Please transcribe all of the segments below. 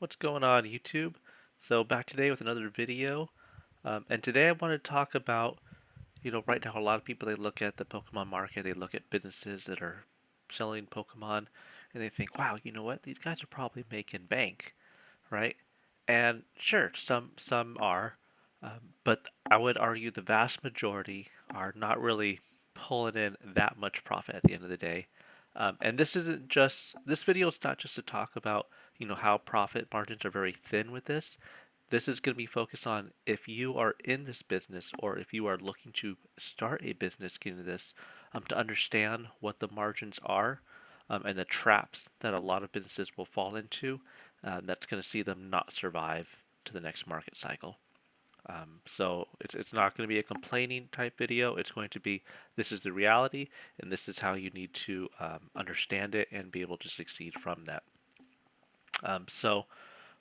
What's going on, YouTube? So back today with another video, and today I want to talk about, right now a lot of people they look at the Pokemon market, they look at businesses that are selling Pokemon, and they think, wow, you know what? These guys are probably making bank, right? And sure, some are, but I would argue the vast majority are not really pulling in that much profit at the end of the day. And this video is not just to talk about how profit margins are very thin with this. This is going to be focused on if you are in this business or if you are looking to start a business getting into this, to understand what the margins are, and the traps that a lot of businesses will fall into, that's going to see them not survive to the next market cycle. So it's not going to be a complaining type video. It's going to be this is the reality, and this is how you need to understand it and be able to succeed from that. So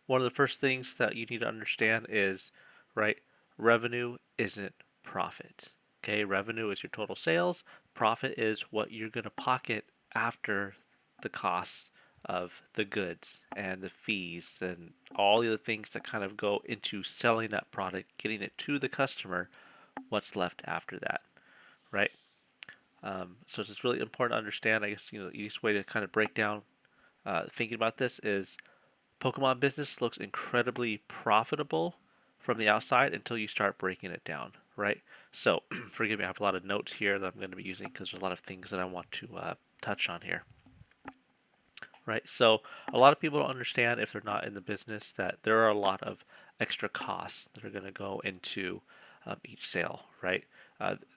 one of the first things that you need to understand is, right, revenue isn't profit. Okay, revenue is your total sales. Profit is what you're going to pocket after the costs of the goods and the fees and all the other things that kind of go into selling that product, getting it to the customer, what's left after that, right? So it's just really important to understand. I guess the easiest way to kind of break down thinking about this is Pokemon business looks incredibly profitable from the outside until you start breaking it down, right? So, forgive me, I have a lot of notes here that I'm going to be using because there's a lot of things that I want to touch on here, right? So, a lot of people don't understand if they're not in the business that there are a lot of extra costs that are going to go into each sale, right?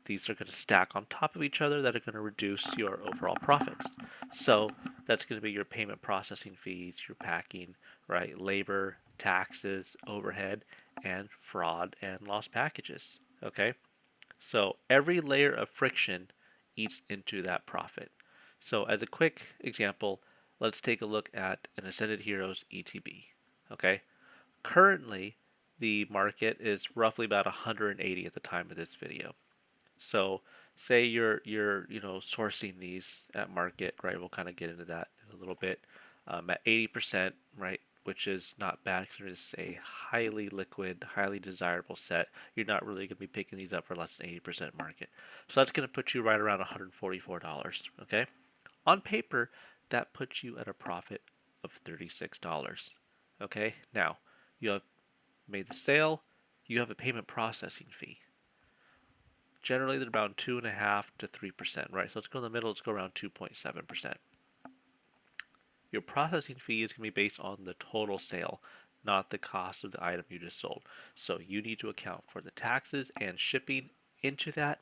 These are going to stack on top of each other that are going to reduce your overall profits. So that's going to be your payment processing fees, your packing, right? Labor, taxes, overhead, and fraud and lost packages. Okay? So every layer of friction eats into that profit. So as a quick example, let's take a look at an Ascended Heroes ETB. Okay? Currently, the market is roughly about 180 at the time of this video. So say you're sourcing these at market, right? We'll kind of get into that in a little bit. At 80%, right, which is not bad because it's a highly liquid, highly desirable set. You're not really going to be picking these up for less than 80% market. So that's going to put you right around $144. Okay, on paper that puts you at a profit of $36. Okay, now you have made the sale. You have a payment processing fee. Generally, they're around 2.5% to 3%, right? So let's go in the middle, let's go around 2.7%. Your processing fee is going to be based on the total sale, not the cost of the item you just sold. So you need to account for the taxes and shipping into that,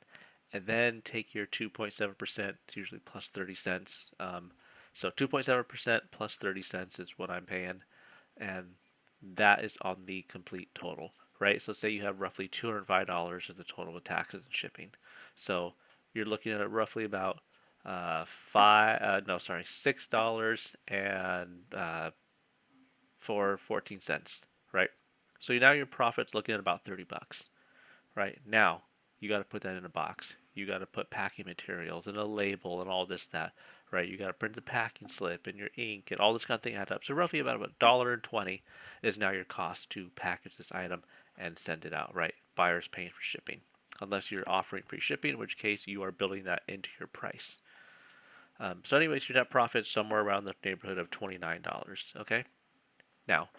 and then take your 2.7%, it's usually plus 30 cents. So 2.7% plus 30 cents is what I'm paying, and that is on the complete total, right? So say you have roughly $205 as the total with taxes and shipping. So you're looking at roughly about $6 and for 14 cents, right? So now your profit's looking at about 30 bucks, right? Now you got to put that in a box. You got to put packing materials and a label and all this that, right? You got to print the packing slip and your ink and all this kind of thing add up. So roughly about $1.20 is now your cost to package this item and send it out, right? Buyer's paying for shipping, unless you're offering free shipping, in which case you are building that into your price. So anyways, your net profit is somewhere around the neighborhood of $29. Okay, now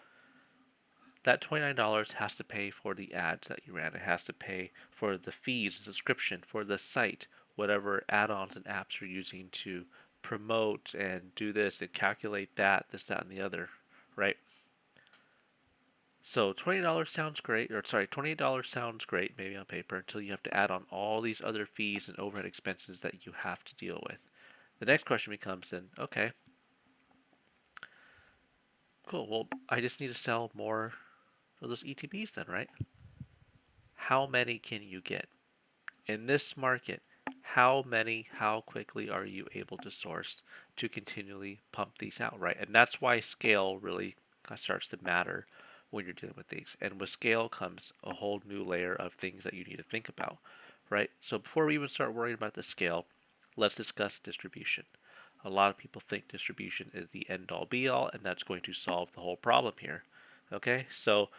that $29 has to pay for the ads that you ran. It has to pay for the fees, the subscription, for the site, whatever add-ons and apps you're using to promote and do this and calculate that, this, that, and the other, right? So $20 sounds great, or sorry, $28 sounds great maybe on paper until you have to add on all these other fees and overhead expenses that you have to deal with. The next question becomes then, okay, cool, well, I just need to sell more of those ETBs then, right? How many can you get? In this market, how many, how quickly are you able to source to continually pump these out, right? And that's why scale really starts to matter when you're dealing with these. And with scale comes a whole new layer of things that you need to think about, right? So before we even start worrying about the scale, let's discuss distribution. A lot of people think distribution is the end all be all, and that's going to solve the whole problem here. Okay, so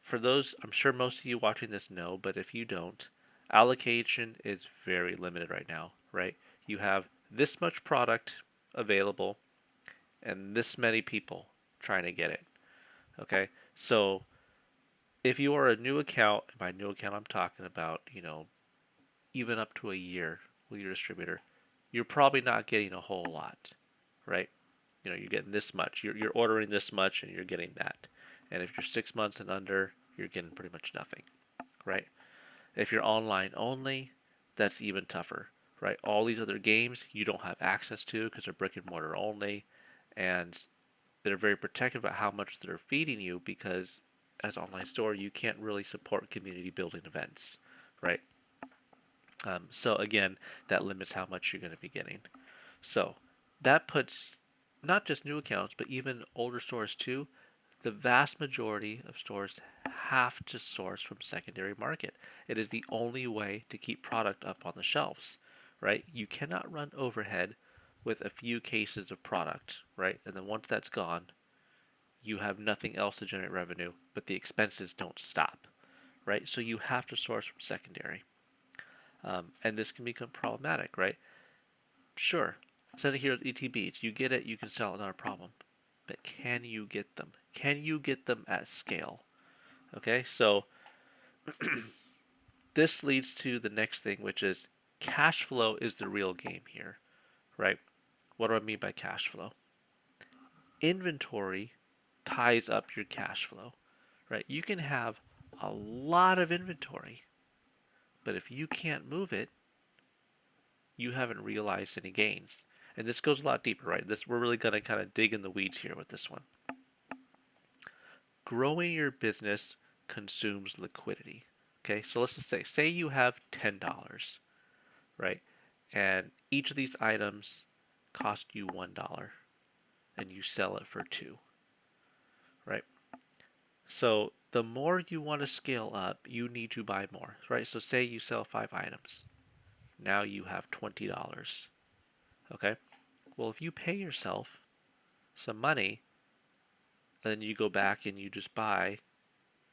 for those, I'm sure most of you watching this know, but if you don't, allocation is very limited right now, right? You have this much product available and this many people trying to get it. Okay, so if you are a new account, and by new account I'm talking about, even up to a year with your distributor, you're probably not getting a whole lot, right? You're getting this much. You're ordering this much and you're getting that. And if you're 6 months and under, you're getting pretty much nothing, right? If you're online only, that's even tougher, right? All these other games you don't have access to because they're brick and mortar only, and they're very protective about how much they're feeding you because as an online store you can't really support community building events, right? So again, that limits how much you're going to be getting. So that puts not just new accounts, but even older stores too. The vast majority of stores have to source from secondary market. It is the only way to keep product up on the shelves, right? You cannot run overhead with a few cases of product, right? And then once that's gone, you have nothing else to generate revenue, but the expenses don't stop, right? So you have to source from secondary. And this can become problematic, right? Sure, instead of here ETBs, you get it, you can sell it, not a problem. But can you get them? Can you get them at scale? Okay, so this leads to the next thing, which is cash flow is the real game here, right? What do I mean by cash flow? Inventory ties up your cash flow, right? You can have a lot of inventory, but if you can't move it, you haven't realized any gains. And this goes a lot deeper, right? We're really going to kind of dig in the weeds here with this one. Growing your business consumes liquidity. Okay, so let's just say you have $10, right? And each of these items cost you $1 and you sell it for 2, right? So the more you want to scale up, you need to buy more, right? So say you sell 5 items. Now you have $20. Okay? Well, if you pay yourself some money, then you go back and you just buy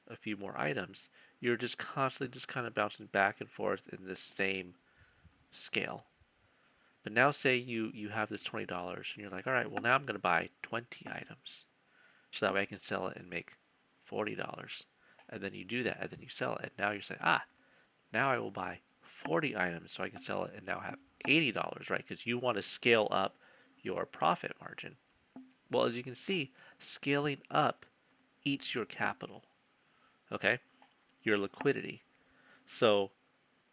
a few more items, you're just constantly just kind of bouncing back and forth in this same scale. But now say you have this $20 and you're like, all right, well now I'm going to buy 20 items so that way I can sell it and make $40. And then you do that and then you sell it and now you're saying, now I will buy 40 items so I can sell it and now have $80, right? Because you want to scale up your profit margin. Well, as you can see, scaling up eats your capital, okay? Your liquidity. So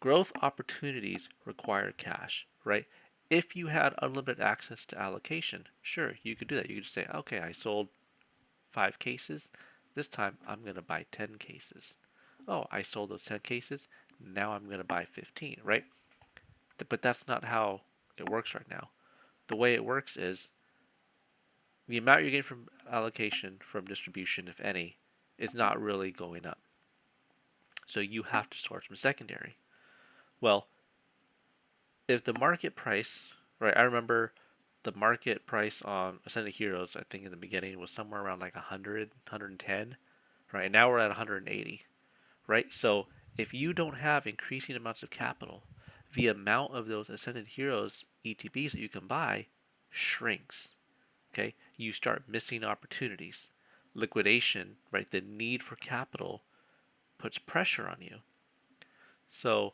growth opportunities require cash, right? If you had unlimited access to allocation, sure, you could do that. You could just say, okay, I sold 5 cases. This time I'm going to buy 10 cases. Oh, I sold those 10 cases. Now I'm going to buy 15, right? But that's not how it works right now. The way it works is the amount you're getting from allocation from distribution, if any, is not really going up. So you have to source from secondary. Well, if the market price, right, I remember the market price on Ascended Heroes, I think in the beginning was somewhere around like 100, 110, right? And now we're at 180, right? So if you don't have increasing amounts of capital, the amount of those Ascended Heroes ETBs that you can buy shrinks. Okay, you start missing opportunities. Liquidation, right? The need for capital puts pressure on you. So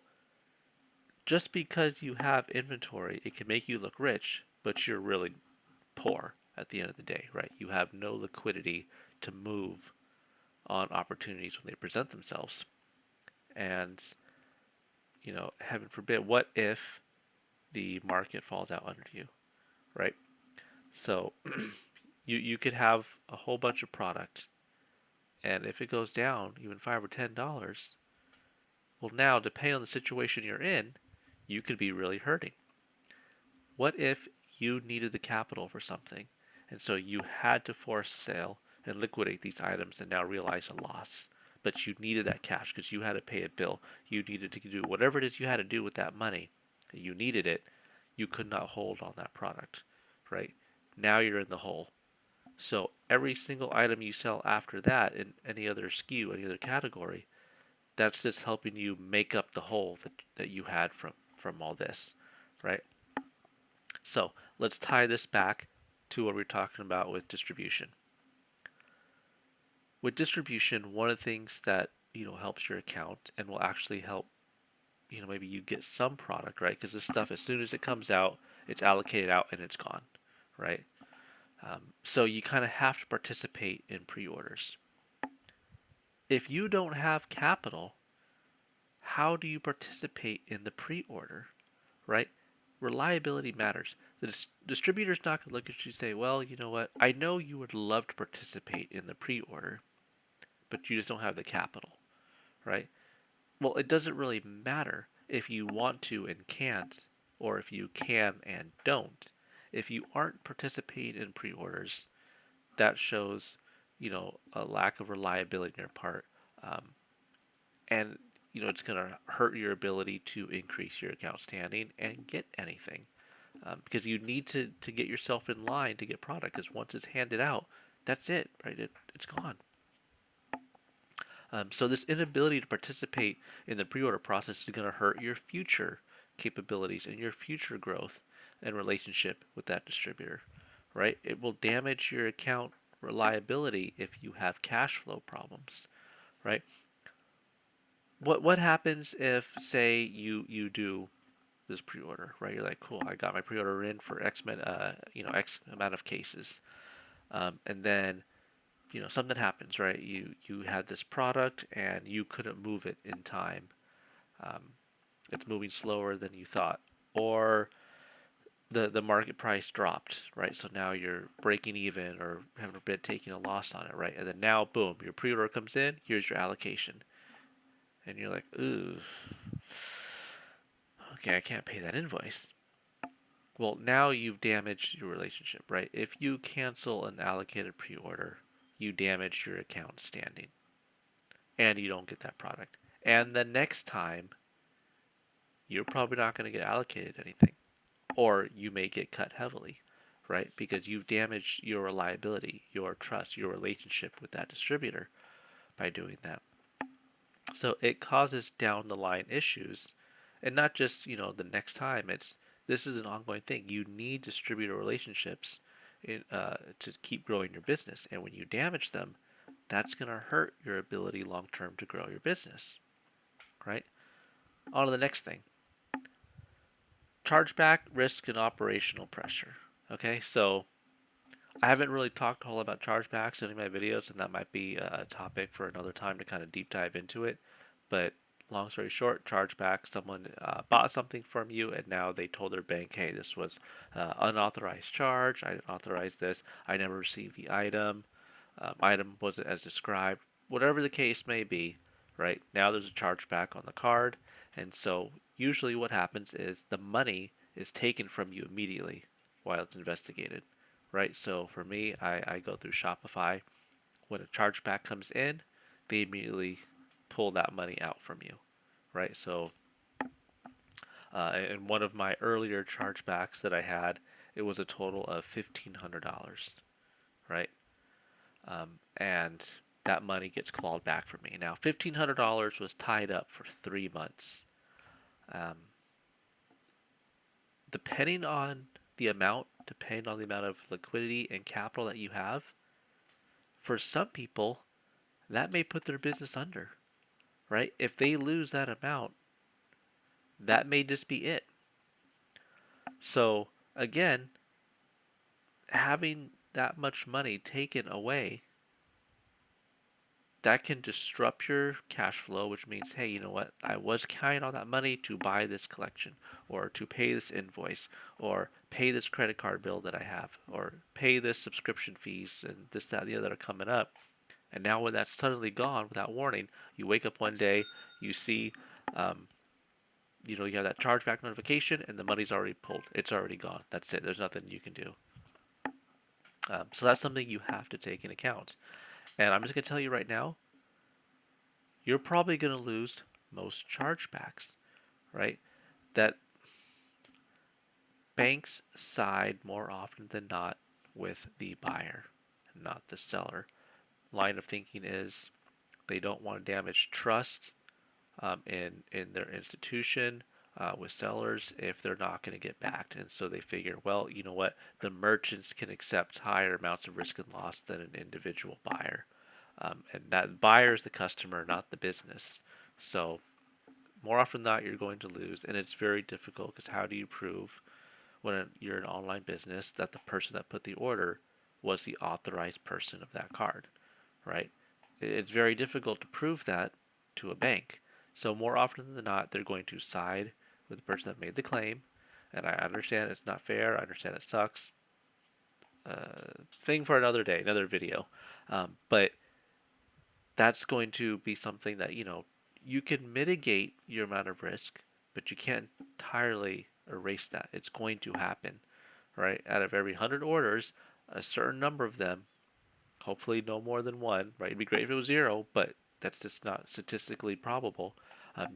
just because you have inventory, it can make you look rich, but you're really poor at the end of the day, right? You have no liquidity to move on opportunities when they present themselves. And, heaven forbid, what if the market falls out under you, right? So you could have a whole bunch of product, and if it goes down even $5 or $10, well, now depending on the situation you're in, you could be really hurting. What if you needed the capital for something, and so you had to force sale and liquidate these items and now realize a loss? But you needed that cash because you had to pay a bill. You needed to do whatever it is you had to do with that money. You needed it. You could not hold on that product, right? Now you're in the hole. So every single item you sell after that in any other SKU, any other category, that's just helping you make up the hole that you had from all this, right? So let's tie this back to what we we're talking about with distribution. With distribution, one of the things that helps your account and will actually help maybe you get some product, right? Because this stuff, as soon as it comes out, it's allocated out and it's gone, right? So you kind of have to participate in pre-orders. If you don't have capital, how do you participate in the pre-order, right? Reliability matters. The distributor's not going to look at you and say, well, you know what? I know you would love to participate in the pre-order, but you just don't have the capital, right? Well, it doesn't really matter if you want to and can't, or if you can and don't. If you aren't participating in pre-orders, that shows, a lack of reliability on your part, and it's going to hurt your ability to increase your account standing and get anything, because you need to get yourself in line to get product. Because once it's handed out, that's it, right? It's gone. So this inability to participate in the pre-order process is going to hurt your future capabilities and your future growth and relationship with that distributor, right? It will damage your account reliability if you have cash flow problems, right? What happens if, say, you do this pre-order, right? You're like, cool, I got my pre-order in for X amount of cases, and then something happens, right? You had this product and you couldn't move it in time. It's moving slower than you thought, or the market price dropped, right? So now you're breaking even or having a bit taking a loss on it, right? And then now, boom, your pre-order comes in. Here's your allocation, and you're like, ooh, okay, I can't pay that invoice. Well, now you've damaged your relationship, right? If you cancel an allocated pre-order, you damage your account standing and you don't get that product. And the next time, you're probably not going to get allocated anything, or you may get cut heavily, right? Because you've damaged your reliability, your trust, your relationship with that distributor by doing that. So it causes down the line issues, and not just the next time. This is an ongoing thing. You need distributor relationships to keep growing your business, and when you damage them, that's going to hurt your ability long term to grow your business, right? On to the next thing. Chargeback risk and operational pressure. Okay, so I haven't really talked a whole lot about chargebacks in any of my videos, and that might be a topic for another time to kind of deep dive into it. But long story short, chargeback, someone bought something from you, and now they told their bank, hey, this was unauthorized charge. I didn't authorize this. I never received the item. Item wasn't as described. Whatever the case may be, right? Now there's a chargeback on the card, and so usually what happens is the money is taken from you immediately while it's investigated, right? So for me, I go through Shopify. When a chargeback comes in, they immediately pull that money out from you, right? So in one of my earlier chargebacks that I had, it was a total of $1,500, right? And that money gets clawed back from me. Now, $1,500 was tied up for 3 months. Depending on the amount, depending on the amount of liquidity and capital that you have, for some people, that may put their business under, right? If they lose that amount, that may just be it. So, again, having that much money taken away, that can disrupt your cash flow, which means, hey, you know what? I was counting on that money to buy this collection, or to pay this invoice, or pay this credit card bill that I have, or pay this subscription fees and this, that, and the other are coming up. And now when that's suddenly gone without warning, you wake up one day, you see, you have that chargeback notification, and the money's already pulled. It's already gone. That's it. There's nothing you can do. So that's something you have to take into account. And I'm just going to tell you right now, you're probably going to lose most chargebacks, right? That banks side more often than not with the buyer, not the seller. Line of thinking is they don't want to damage trust in their institution with sellers if they're not going to get backed. And so they figure, well, you know what? The merchants can accept higher amounts of risk and loss than an individual buyer. And that buyer is the customer, not the business. So more often than not, you're going to lose. And it's very difficult because how do you prove when you're an online business that the person that put the order was the authorized person of that card, right? It's very difficult to prove that to a bank. So more often than not, they're going to side with the person that made the claim. And I understand it's not fair. I understand it sucks. Thing for another day, another video. But that's going to be something that, you can mitigate your amount of risk, but you can't entirely erase that. It's going to happen, right? Out of every 100 orders, a certain number of them, hopefully no more than one, right? It'd be great if it was zero, but that's just not statistically probable.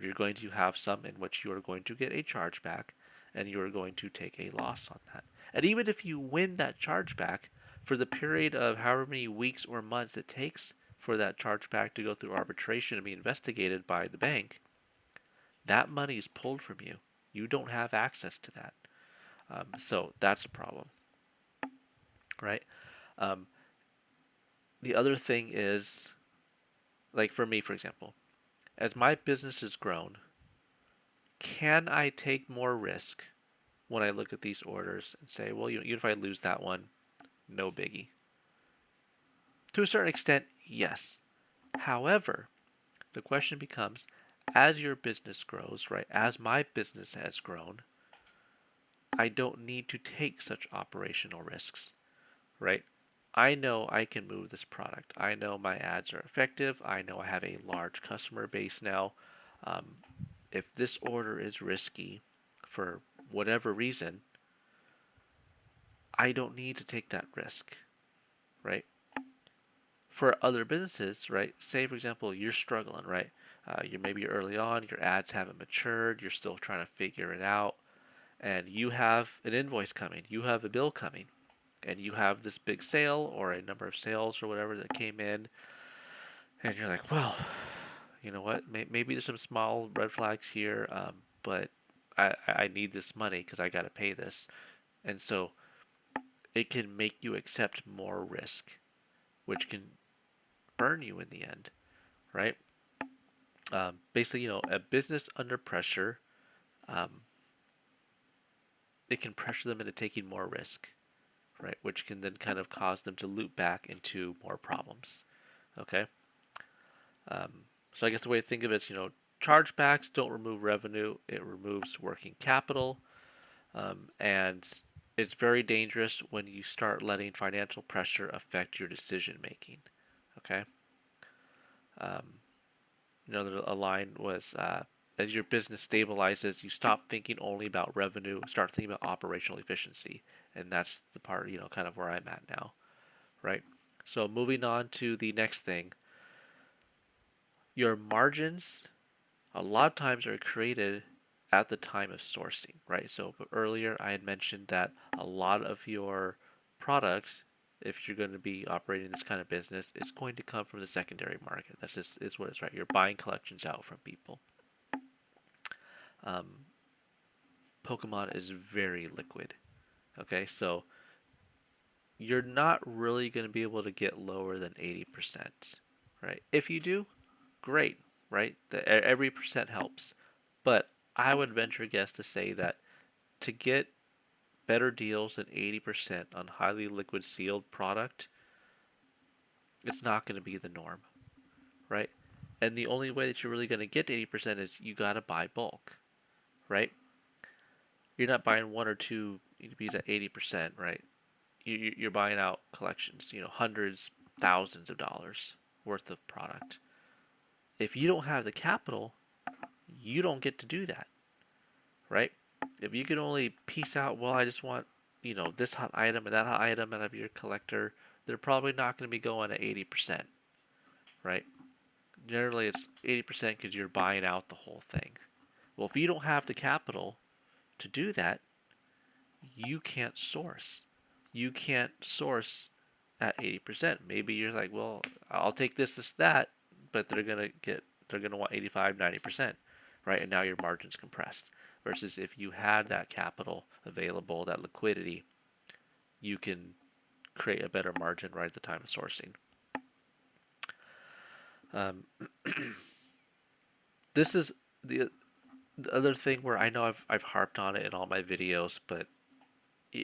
You're going to have some in which you are going to get a chargeback, and you are going to take a loss on that. And even if you win that chargeback for the period of however many weeks or months it takes for that chargeback to go through arbitration and be investigated by the bank, that money is pulled from you. You don't have access to that. So that's a problem, right? The other thing is, like for me, for example, as my business has grown, can I take more risk when I look at these orders and say, well, even if I lose that one, no biggie? To a certain extent, yes. However, the question becomes, as your business grows, right, as my business has grown, I don't need to take such operational risks, right? I know I can move this product. I know my ads are effective. I know I have a large customer base now. If this order is risky for whatever reason, I don't need to take that risk, right? For other businesses, right? Say, for example, you're struggling, right? Maybe early on, your ads haven't matured. You're still trying to figure it out, and you have an invoice coming. You have a bill coming, and you have this big sale or a number of sales or whatever that came in, and you're like, well, you know what? Maybe there's some small red flags here, but I need this money because I got to pay this, and so it can make you accept more risk, which can burn you in the end, right? Basically, a business under pressure, it can pressure them into taking more risk, right? Which can then kind of cause them to loop back into more problems. Okay. So I guess the way to think of it is, chargebacks don't remove revenue; it removes working capital, and it's very dangerous when you start letting financial pressure affect your decision making. Okay. A line was, as your business stabilizes, you stop thinking only about revenue, start thinking about operational efficiency. And that's the part, kind of where I'm at now, right? So moving on to the next thing, your margins a lot of times are created at the time of sourcing, right? So earlier I had mentioned that a lot of your products, if you're going to be operating this kind of business, it's going to come from the secondary market. That's just is what it's, right. You're buying collections out from people. Pokemon is very liquid. Okay, so you're not really going to be able to get lower than 80%, right? If you do, great, right? Every percent helps. But I would venture a guess to say that to get better deals than 80% on highly liquid sealed product, it's not going to be the norm, right? And the only way that you're really going to get to 80% is you got to buy bulk, right? You're not buying one or two ETBs at 80%, right? You're buying out collections, hundreds, thousands of dollars worth of product. If you don't have the capital, you don't get to do that, right? If you can only piece out, well, I just want, this hot item and that hot item out of your collector, they're probably not going to be going at 80%, right? Generally, it's 80% because you're buying out the whole thing. Well, if you don't have the capital to do that, you can't source. You can't source at 80%. Maybe you're like, well, I'll take this, that, but they're gonna want 85, 90%, right? And now your margin's compressed. Versus if you had that capital available, that liquidity, you can create a better margin right at the time of sourcing. Um, this is the other thing where I know I've harped on it in all my videos, but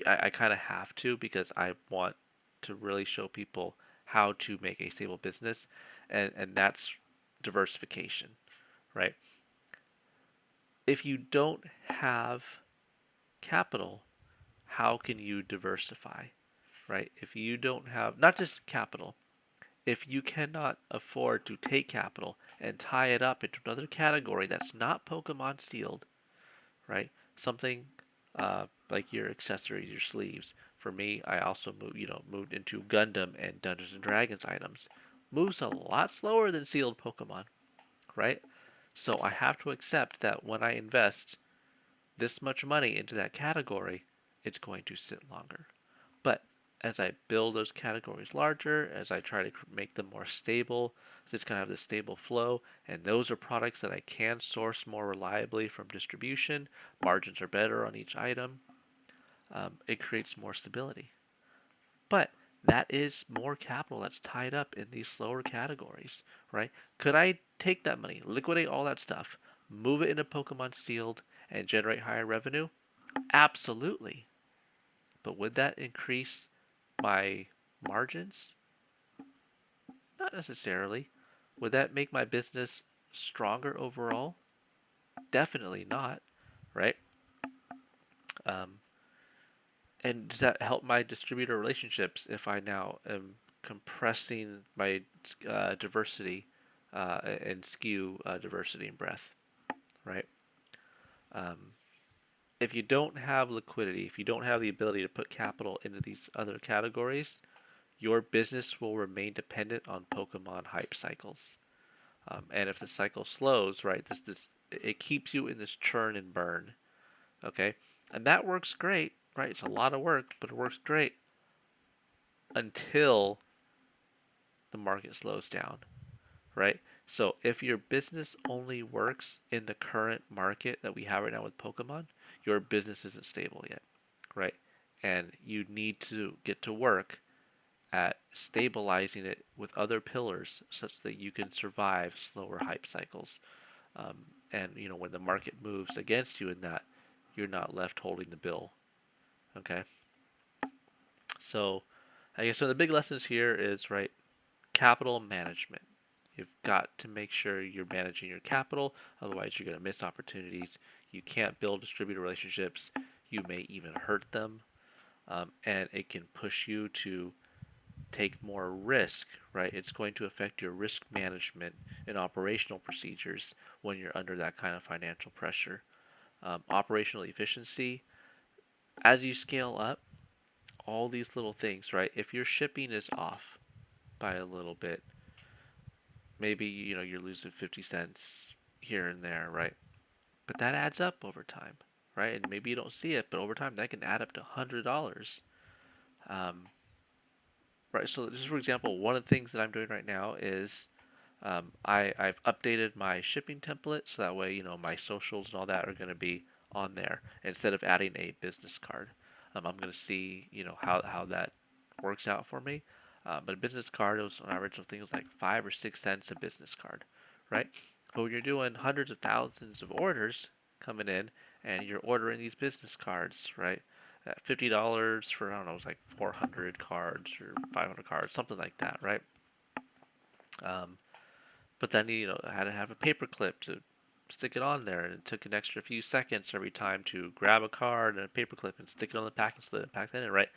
I kind of have to because I want to really show people how to make a stable business, and that's diversification, right? If you don't have capital, how can you diversify, right? If you don't have not just capital, if you cannot afford to take capital and tie it up into another category that's not Pokemon sealed, right? Something like your accessories, your sleeves. For me, I also moved into Gundam and Dungeons and Dragons items. Moves a lot slower than sealed Pokemon, right? So I have to accept that when I invest this much money into that category, it's going to sit longer. But as I build those categories larger, as I try to make them more stable, just kind of have this stable flow, and those are products that I can source more reliably from distribution, margins are better on each item, it creates more stability. But that is more capital that's tied up in these slower categories, right? Could I take that money, liquidate all that stuff, move it into Pokemon Sealed, and generate higher revenue? Absolutely. But would that increase my margins? Not necessarily. Would that make my business stronger overall? Definitely not, right? Um, and does that help my distributor relationships if I now am compressing my diversity and SKU diversity and breadth, right? Um, if you don't have liquidity, if you don't have the ability to put capital into these other categories, your business will remain dependent on Pokemon hype cycles. And if the cycle slows, right, this it keeps you in this churn and burn, okay, and that works great, right? It's a lot of work, but it works great until the market slows down, right? So if your business only works in the current market that we have right now with Pokemon, your business isn't stable yet, right? And you need to get to work at stabilizing it with other pillars such that you can survive slower hype cycles. And when the market moves against you in that, you're not left holding the bill. Okay. So I guess one of the big lessons here is right capital management. You've got to make sure you're managing your capital, otherwise you're going to miss opportunities. You can't build distributor relationships. You may even hurt them, and it can push you to take more risk, right? It's going to affect your risk management and operational procedures when you're under that kind of financial pressure. Operational efficiency, as you scale up, all these little things, right? If your shipping is off by a little bit, maybe you're losing 50 cents here and there, right? But that adds up over time, right? And maybe you don't see it, but over time that can add up to $100. Um, right. So just for example, one of the things that I'm doing right now is I've updated my shipping template so that way my socials and all that are going to be on there instead of adding a business card. I'm going to see how that works out for me. But a business card, was an original thing was like 5 or 6 cents a business card, right? But when you're doing hundreds of thousands of orders coming in and you're ordering these business cards, right? $50 for, I don't know, it's like 400 cards or 500 cards, something like that, right? But then I had to have a paper clip to stick it on there, and it took an extra few seconds every time to grab a card and a paper clip and stick it on the packing slip and pack that in, right?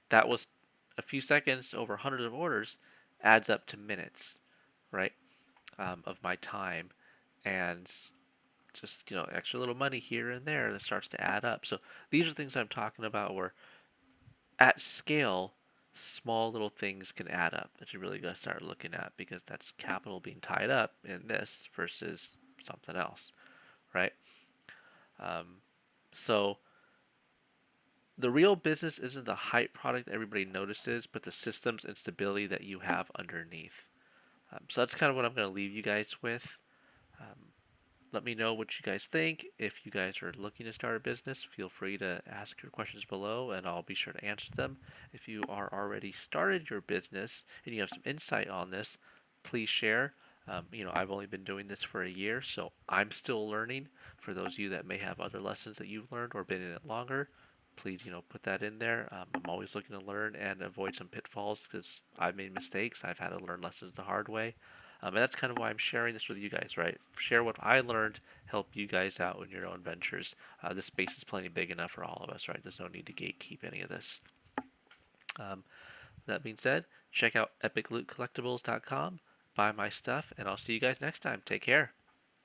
That was a few seconds over hundreds of orders adds up to minutes, right? Of my time, and just extra little money here and there that starts to add up. So these are things I'm talking about where at scale small little things can add up that you really got to start looking at because that's capital being tied up in this versus something else, right? So the real business isn't the hype product that everybody notices, but the systems and stability that you have underneath. So that's kind of what I'm going to leave you guys with. Um, Let me know what you guys think. If you guys are looking to start a business, feel free to ask your questions below and I'll be sure to answer them. If you are already started your business and you have some insight on this, please share. I've only been doing this for a year, so I'm still learning. For those of you that may have other lessons that you've learned or been in it longer, please, put that in there. I'm always looking to learn and avoid some pitfalls because I've made mistakes. I've had to learn lessons the hard way. And that's kind of why I'm sharing this with you guys, right? Share what I learned, help you guys out in your own ventures. This space is plenty big enough for all of us, right? There's no need to gatekeep any of this. Um, that being said, check out epiclootcollectibles.com, buy my stuff, and I'll see you guys next time. Take care.